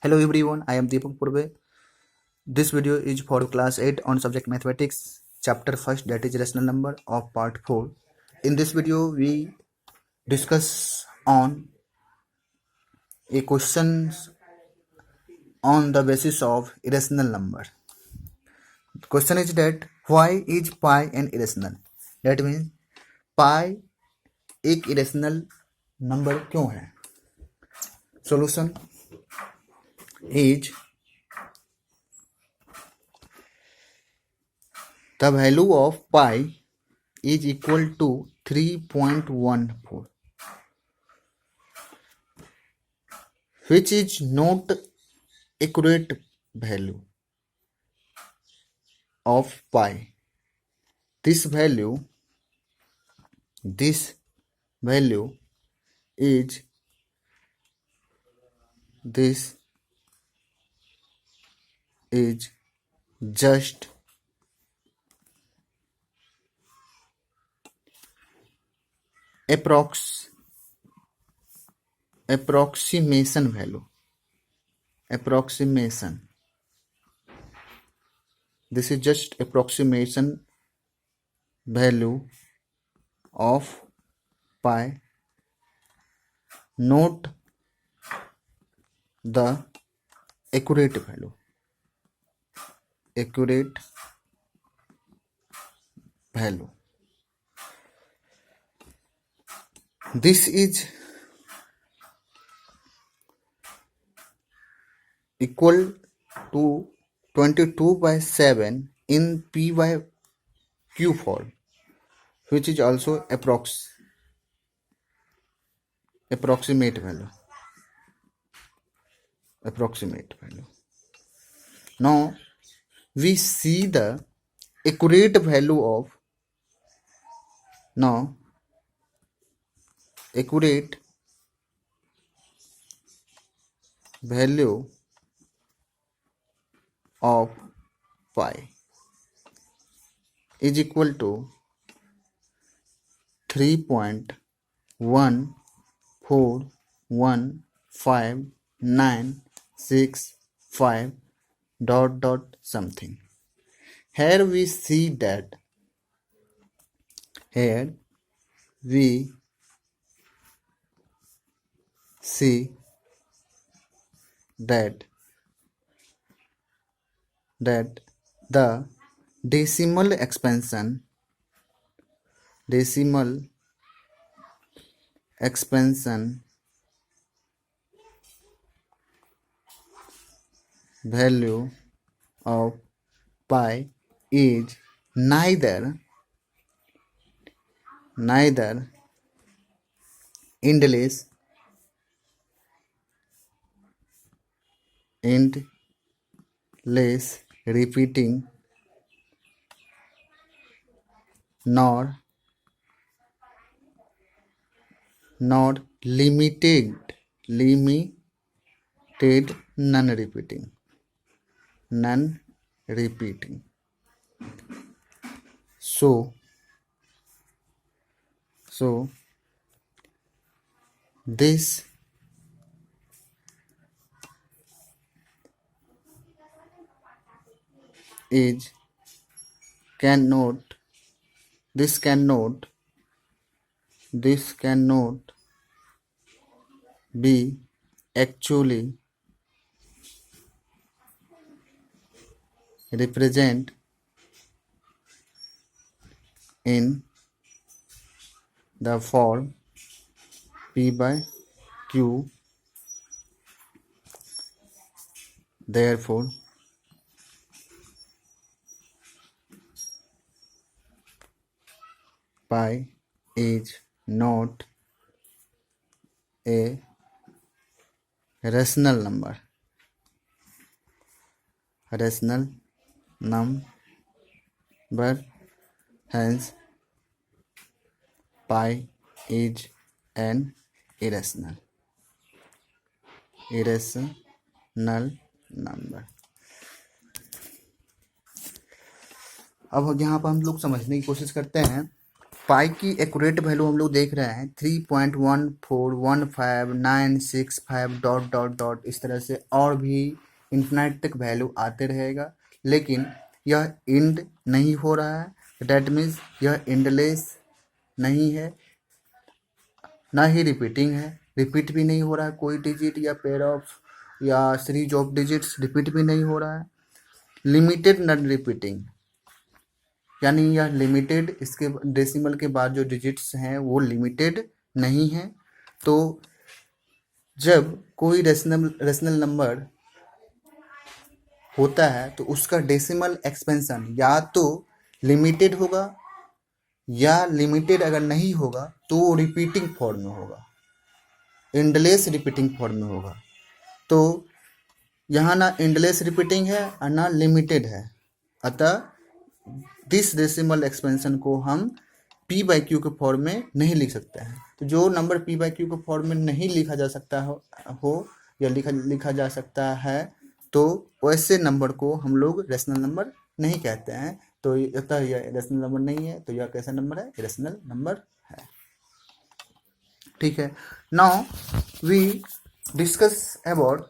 Hello everyone, I am Deepak Purve. This video is for class 8 on subject mathematics, chapter 1st, that is rational number of part 4. In this video we discuss on a questions on the basis of irrational number. The question is that why is pi an irrational? That means pi एक irrational number क्यों है? Solution is the value of pi is equal to 3.14, which is not accurate value of pi. This value is just approximation value. This is just approximation value of pi, not the accurate value. This is equal to 22/7 in P by Q form, which is also approximate value. Now we see the accurate value of pi is equal to 3.141596 something. Here we see that the decimal expansion value of pi is neither endless repeating nor limited non-repeating. So this cannot be actually represented in the form P by Q. Therefore, pi is not a rational number. Hence pi is an irrational number. अब यहाँ पर हम लोग समझने की कोशिश करते हैं पाई की एक्यूरेट वैल्यू हम लोग देख रहे हैं 3.1415965 डॉट डॉट डॉट, इस तरह से और भी इन्फिनाइट तक वैल्यू आते रहेगा, लेकिन यह इंड नहीं हो रहा है। डैट मीन्स यह इंडलेस नहीं है, ना ही रिपीटिंग है, रिपीट भी नहीं हो रहा है कोई डिजिट या पेयर ऑफ या सीरीज ऑफ डिजिट्स, रिपीट भी नहीं हो रहा है। लिमिटेड नॉन रिपीटिंग, यानी यह लिमिटेड, इसके डेसिमल के बाद जो डिजिट्स हैं वो लिमिटेड नहीं है। तो जब कोई रेशनल नंबर होता है तो उसका डेसिमल एक्सपेंशन या तो लिमिटेड होगा, या लिमिटेड अगर नहीं होगा तो वो रिपीटिंग फॉर्म में होगा, एंडलेस रिपीटिंग फॉर्म में होगा। तो यहाँ ना एंडलेस रिपीटिंग है और ना लिमिटेड है, अतः दिस डेसिमल एक्सपेंशन को हम p/q के फॉर्म में नहीं लिख सकते हैं। तो जो नंबर p/q के फॉर्म में नहीं लिखा जा सकता हो या लिखा जा सकता है, तो वैसे नंबर को हम लोग रेशनल नंबर नहीं कहते हैं। तो अतः यह रेशनल नंबर नहीं है, तो यह कैसा नंबर है? रेशनल नंबर है। ठीक है, now we discuss about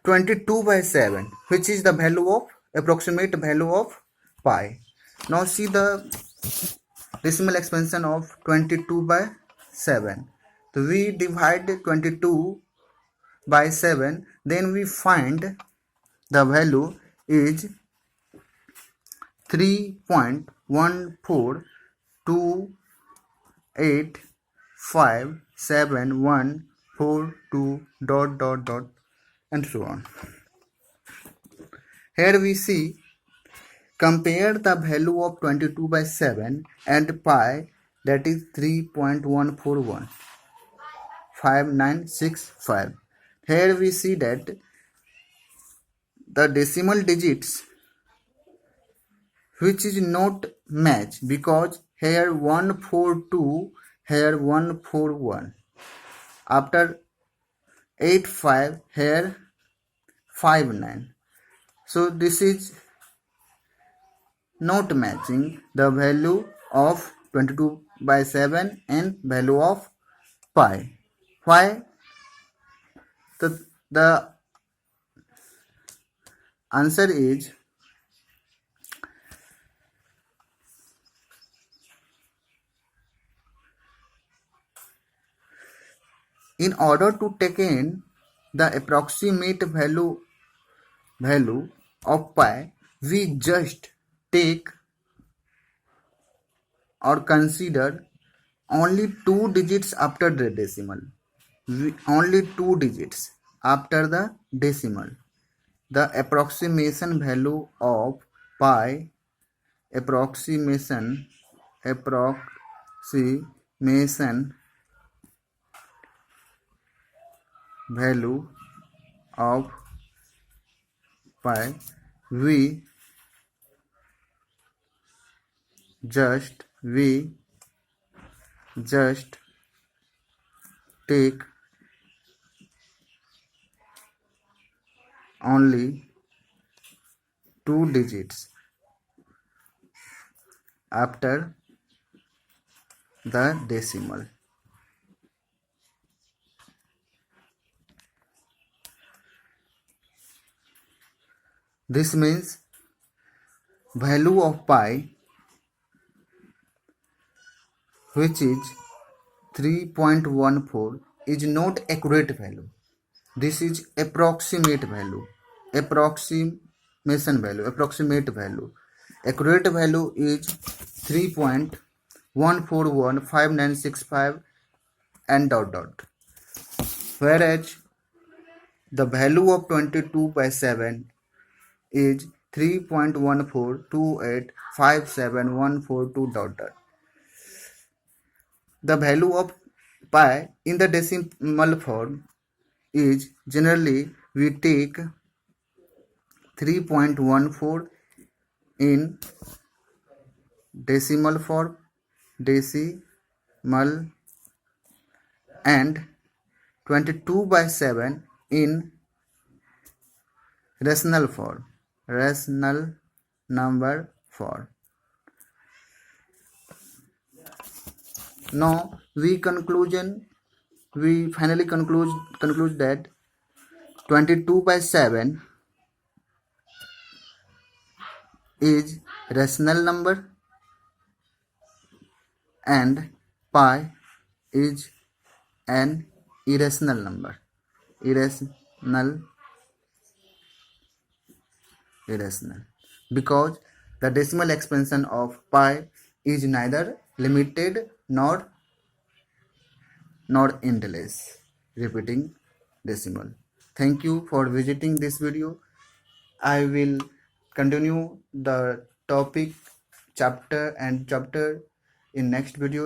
22/7, which is the value of approximate value of pi. Now see the decimal expansion of 22/7. So we divide 22/7, then we find the value is 3.142857142 dot dot dot and so on. Here we see, compare the value of 22/7 and pi, that is 3.1415965. Here we see that the decimal digits which is not match, because here 142, here 141, after 85 here 59. So this is not matching the value of 22/7 and value of pi. Why? The answer is, in order to take in the approximate value of pi, we just take or consider only 2 digits after the decimal. Only 2 digits after the decimal. The approximation value of pi, approximation value of pi, we just take only 2 digits after the decimal. This means value of pi, which is 3.14, is not accurate value. This is approximate value, approximate value. Accurate value is 3.1415965 and dot dot. Whereas the value of 22/7 is 3.142857142 dot dot. The value of pi in the decimal form is, generally we take 3.14 in decimal form, and 22/7 in rational number form. Now we finally conclude that 22/7 is rational number and pi is an irrational number. Irrational, because the decimal expansion of pi is neither limited nor endless. Repeating decimal. Thank you for visiting this video. I will continue the topic chapter in next video.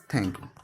Thank you.